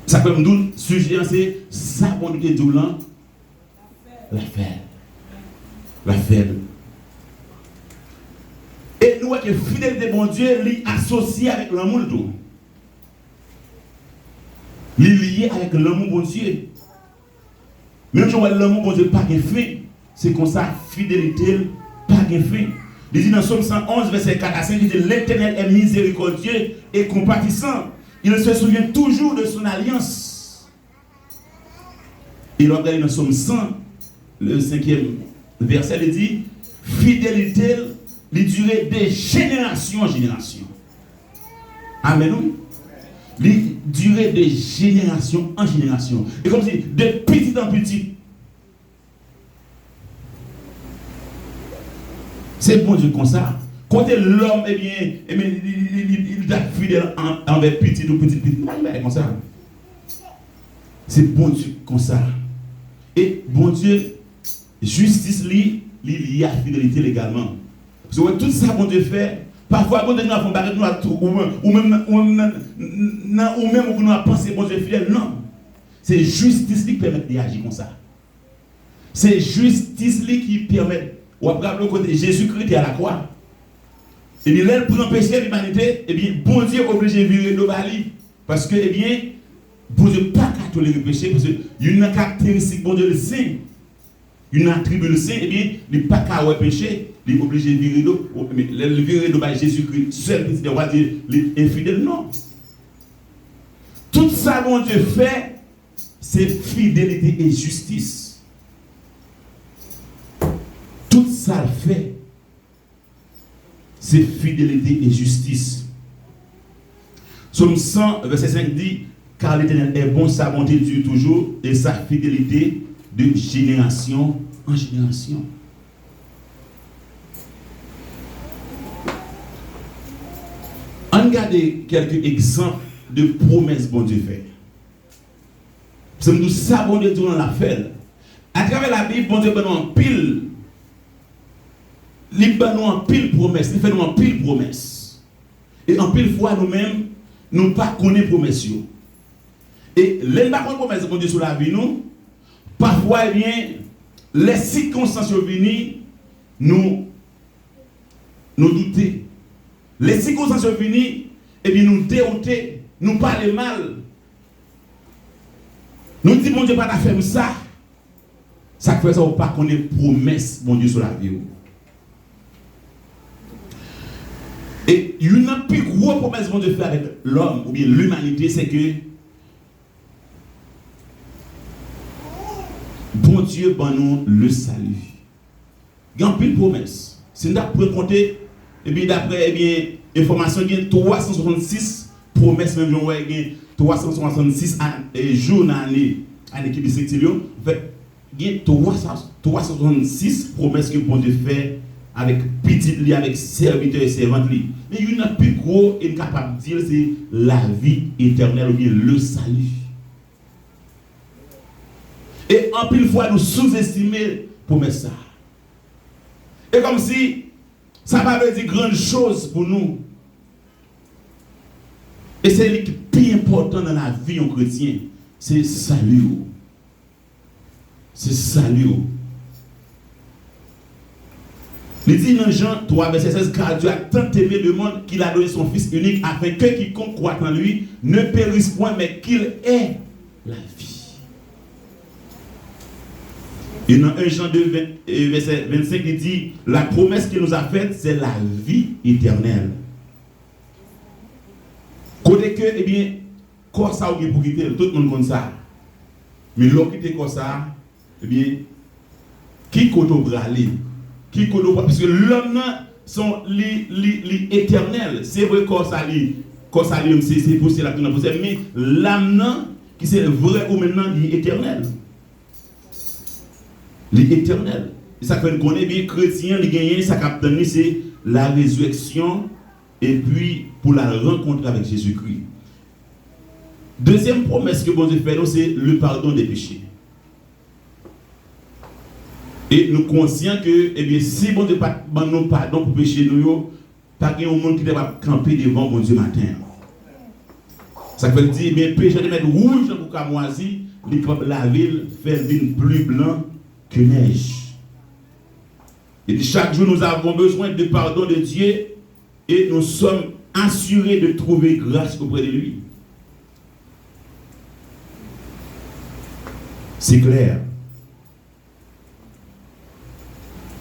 Ça peut me dire, sujet, c'est ça, bon Dieu, doulant, la faible. La faible. Et nous, que fidélité de bon Dieu, est associé avec l'amour de tout. Il est lié avec l'amour de bon Dieu. Même si l'amour de bon Dieu pas de fin, c'est comme ça, fidélité, pas de fin. Il dit dans Somme 111, verset 4 à 5, il dit l'Éternel est miséricordieux et compatissant. Il se souvient toujours de son alliance. Il regarde dans Somme 100, le 5e verset, il dit fidélité, il durait de génération en génération. Amen. Il durait de génération en génération. Et comme si de petit en petit. C'est bon Dieu comme ça. Quand l'homme, eh bien, il est fidèle envers petit ou petit. Comme ça. C'est bon Dieu comme ça. Et bon Dieu, justice liée à la fidélité également. Parce que tout ça, bon Dieu fait, parfois, bon Dieu nous a fait barrer, ou même nous a pensé, bon Dieu fidèle. Non. C'est justice qui permet d'agir comme ça. C'est justice qui permet. Ou après le côté Jésus-Christ à la croix. Et bien, là, pour empêcher l'humanité, eh bien, bon Dieu est obligé de virer nos balises. Parce que, eh bien, bon Dieu pas qu'à tolérer le péché. Parce qu'il y a une caractéristique, bon Dieu le saint. Une attribut le saint, eh bien, il n'est pas qu'à avoir péché. Il est obligé de virer nos. Mais le virer nos balises, Jésus-Christ, seul petit roi, il est infidèle. Non. Tout ça, bon Dieu fait, c'est fidélité et justice. Tout ça fait, c'est fidélité et justice. Somme 100, verset 5 dit, car l'Éternel est bon, sa bonté dure toujours, et sa fidélité de génération en génération. On regarde quelques exemples de promesses bon Dieu fait. C'est nous ça bon Dieu dans la fait. À travers la Bible, bon Dieu donne en pile. Il fait nous en pile promesse, il fait nous en pile promesse. Et en pile fois nous-mêmes, nous ne connaissons pas promesse. Et les promesses de Dieu sur la vie, nous, parfois, eh bien, les circonstances venues, nous doutons. Les circonstances venues, eh bien, nous déroutons, nous parlons mal. Nous disons, mon Dieu, pas faire ça. Ça fait ça, on ne pas connaître promesse, mon Dieu, sur la vie. Et une plus grosse promesse qu'on Dieu fait avec l'homme ou bien l'humanité, c'est que bon Dieu ben nous le salut. Il y a une plus promesse. Si nous avons compter, et bien d'après information, il y a 366 promesses, même il y a 366 jours dans l'année qui est en fait, il y a 366 promesses que bon Dieu fait avec petit lit, avec serviteur et servante lit. Mais il y a une plus gros et capable de dire c'est la vie éternelle ou bien le salut. Et en pile fois nous sous-estimons pour ça. Et comme si ça va dire grande chose pour nous. Et c'est le plus important dans la vie en chrétien, c'est salut. C'est salut. Il dit dans Jean 3, verset 16, car Dieu a tant aimé le monde qu'il a donné son Fils unique afin que quiconque croit en lui ne périsse point, mais qu'il ait la vie. Et dans 1 Jean 2, verset 25, il dit, la promesse qu'il nous a faite, c'est la vie éternelle. Côté que, eh bien, quoi ça ou pour quitter, tout le monde connaît ça. Mais l'autre quitter quoi ça, eh bien, qui côté au bras qui connaît parce que l'homme sont l'éternel. C'est vrai que ça c'est possible la possible, mais l'âme qui c'est vrai ou maintenant l'éternel. L'éternel. Et ça fait qu'on est bien chrétien, les gagnants, ça capte c'est la résurrection et puis pour la rencontre avec Jésus-Christ. Deuxième promesse que bon Dieu fait, c'est le pardon des péchés. Et nous sommes conscients que, eh bien, si bon Dieu pas nous pardon pour pécher nous, pas qu'il y ait un monde qui va camper devant bon Dieu matin. Ça veut dire, mais péché de mettre rouge pour camoisi, la ville fait une plus blanc que neige. Et chaque jour, nous avons besoin de pardon de Dieu et nous sommes assurés de trouver grâce auprès de lui. C'est clair.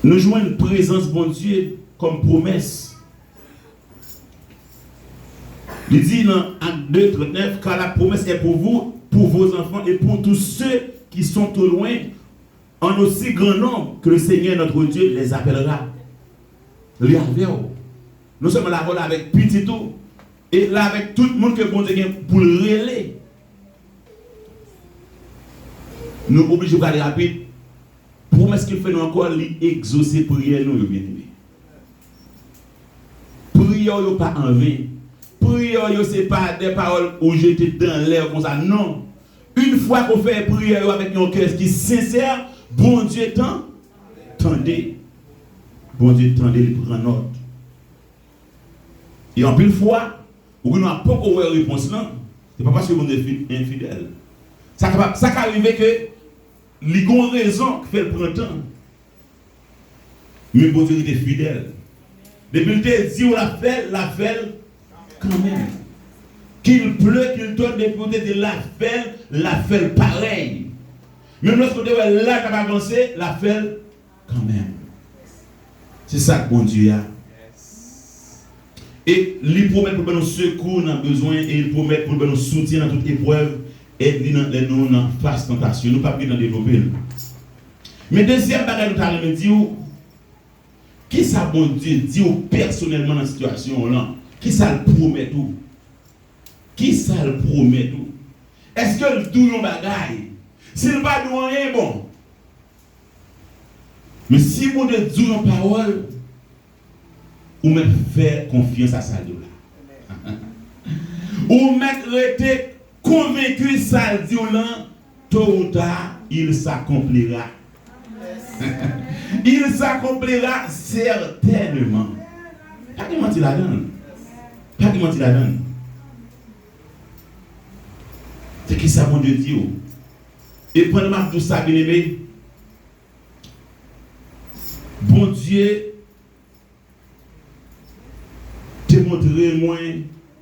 Nous jouons une présence, bon Dieu, comme promesse. Il dit dans Acte 2, 39, car la promesse est pour vous, pour vos enfants et pour tous ceux qui sont au loin, en aussi grand nombre que le Seigneur notre Dieu les appellera. Nous sommes là avec petit tout et là avec tout le monde que bon Dieu pour le relayer. Nous sommes obligés d'aller rapide. Promesse qu'il fait nous encore, l'exaucer prière nous, bien aimé. Prière n'est pas en vain. Prière, ce n'est pas des paroles où j'étais dans l'air comme ça. Non. Une fois qu'on fait prière avec un cœur qui est sincère, bon Dieu tendez. Bon Dieu tendez, il prend note. Et en plus fois, où nous n'avons pas encore eu réponse là, ce n'est pas parce que vous êtes infidèle. Ça peut arriver que les bonnes raisons qui fait le printemps. Mais bon Dieu est fidèle. Depuis le temps, si on l'a fait quand même. Qu'il pleut, qu'il tourne des côtés de la fait pareil. Même lorsqu'on dit là qu'on va avancer, la fait quand même. C'est ça que bon Dieu a. Et il promet pour nous secours dans besoin et il promet pour nous soutien dans toute épreuve et nous dans face tentation. Nous ne pouvons pas développer. Mais deuxième bagage nous allons dire qui ça bon Dieu dit personnellement dans la situation là. Qui ça le promet tout? Qui ça le promet tout? Est-ce que le tout yon bagaille? S'il ne va nous rien bon. Mais si vous ne dites une parole, ou me faire confiance à ça là. Ou mettre été convaincu ça dit là, tôt ou tard, il s'accomplira. Il s'accomplira certainement. Pas qui menti la donne. Pas qui menti la donne. C'est qui ça mon Dieu dit. Et pendant tout ça, bien aimé, bon Dieu te montrer moins,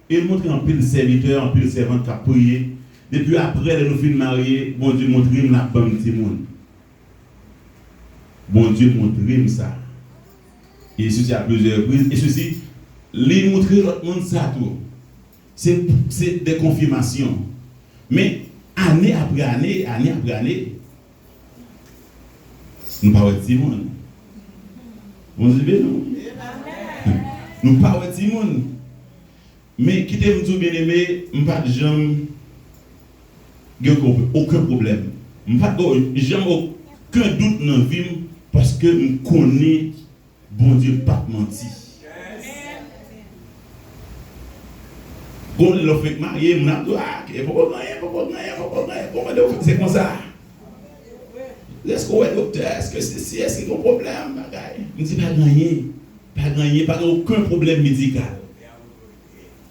et montrer un peu de serviteur, un peu de servante qui a prié. Depuis après, nous finissons mariés, bon Dieu montre la bonne petit monde. Bon Dieu montre ça. Et ceci à plusieurs reprises. Et ceci, les montrer l'autre monde ça tout. C'est des confirmations. Mais année après année, nous ne parlons pas de monde. Bon Dieu, nous. Nous parlons de monde. Mais qui t'aime tout bien aimé, je n'ai pas jamais aucun problème. Je n'ai pas jamais aucun doute dans la vie parce que je connais bon Dieu pas menti. Quand le fait marier, je c'est comme ça. Est-ce qu'on est docteur? Est-ce que c'est est-ce qu'il y a un problème? Je ne dis pas gagner, pas aucun problème médical.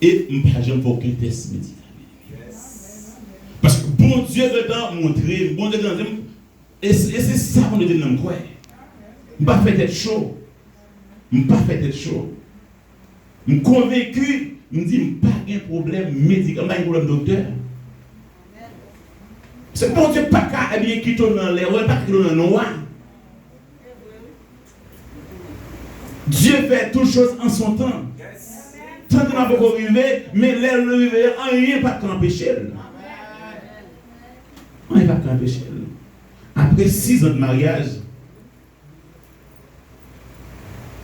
Et je ne pas jamais aucun test médical. Parce que bon Dieu veut montrer, bon Dieu veut montrer, et c'est ça qu'on dit dans le coin. Je ne pas fait être chaud. Je ne pas fait être chaud. Je suis convaincu, je me dis, je n'ai pas de problème médical, pas de problème docteur. C'est bon Dieu pas qu'à bien quitter dans l'air, pas quitter dans le noir. Dieu fait toutes choses en son temps. Tant qu'on n'a pas arrivé, mais l'air le réveil, rien pas qu'empêcher. Rien pas qu'empêcher. Après 6 ans de mariage,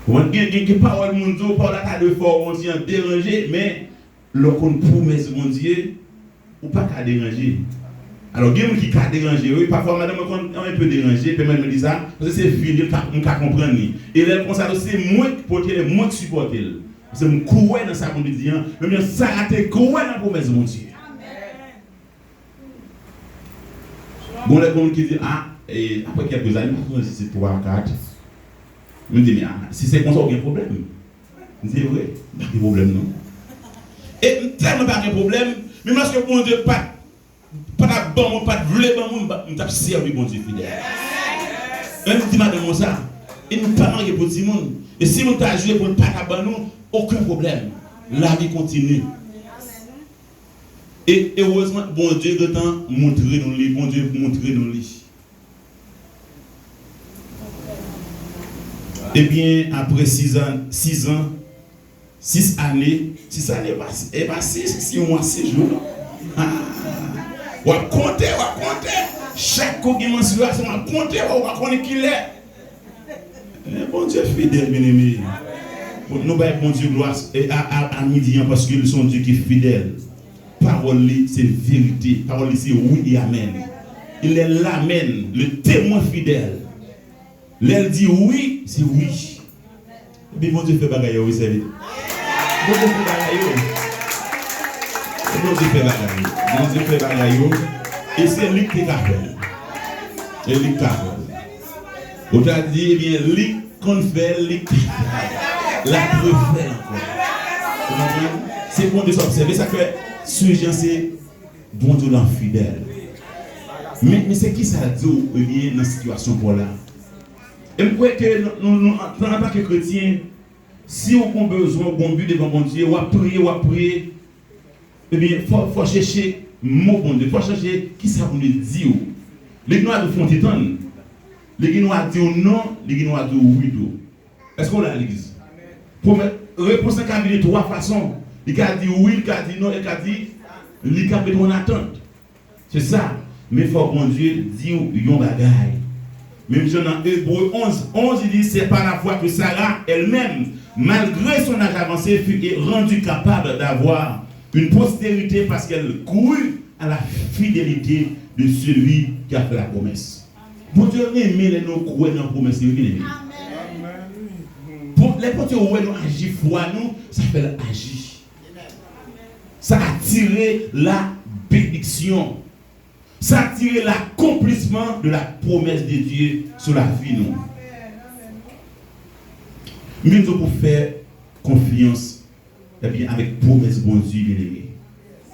on a des paroles mondiaux, par la de fort, on s'y a dérangé, mais lorsqu'on promesse mon Dieu, ou pas qu'à déranger. Alors, il y a des gens qui ont dérangé, oui, parfois, madame, on est un peu dérangé, puis elle me dit ça, parce que c'est fini, on ne comprend pas. Et là, c'est moi qui porte, moi qui supporte. C'est mon coué dans sa condition, mais ça a été coué dans la promesse de mon Dieu. Bon, les gens qui disent, ah, et après quelques années, c'est 3, 4. Je me dis, mais si c'est comme ça, il y a un problème. Je dis, oui, pas de problème, non. Et tellement pas de problème, Mais parce que bon Dieu, pas de bon, pas de vrai bon, on t'a servi bon Dieu fidèle. Même dit madame ça, il ne pas marié pour tout le monde. Et si on t'a joué pour ne pas t'abandonner, aucun problème. La vie continue. Et heureusement, bon Dieu de temps montrer nous les, bon Dieu montrer nous les. Eh bien, après 6 années, et pas 6 mois, 6 jours. On va compter. Chaque mensuration, on va compter, on va connaître qui il est. Bon Dieu fidèle, bien aimé. Nous baillons bon Dieu gloire à midi parce qu'ils sont Dieu qui est fidèle. Parole, c'est vérité. Parole, c'est oui et amen. Il est l'amen, le témoin fidèle. L'elle dit oui, c'est oui. Et puis bon Dieu fait bagaille, oui, c'est vite. Bon Dieu fait bagaille. Bon Dieu fait bagaille. Bon Dieu fait bagaille. Et c'est lui qui est capable. Et lui qui est capable. On t'a dit, eh bien, lui qu'on fait, lui qui la preuve fait encore. C'est bon de s'observer. Ça fait, ce c'est bon Dieu l'infidèle. Mais c'est qui ça dit, eh bien, dans la situation pour là? Et je crois que nous, en tant que chrétiens, si on a besoin de bon but devant bon Dieu, on va prier, eh bien, il faut chercher mot bon Dieu, il faut chercher qui ça nous dit. Les gens font tétan. Les gens disent non, les gens disent oui. Est-ce qu'on a l'église? Pour répondre à Camille de 3 façons. Il a dit oui, il a dit non, il a dit, il a mis en attente. C'est ça. Mais il faut que bon Dieu dise yon bagaille. Même dans Hébreu 11, il dit c'est par la foi que Sarah elle-même, malgré son âge avancé, fut rendue capable d'avoir une postérité parce qu'elle courut à la fidélité de celui qui a fait la promesse. Pour Dieu aimer les nous croire dans la promesse, c'est lui. Pour les portes où nous agissons foi nous, ça fait agir. Ça a tiré la bénédiction. Ça a tiré l'accomplissement de la promesse de Dieu sur la vie nous. Nous devons faire confiance avec promesse bon Dieu bien aimé.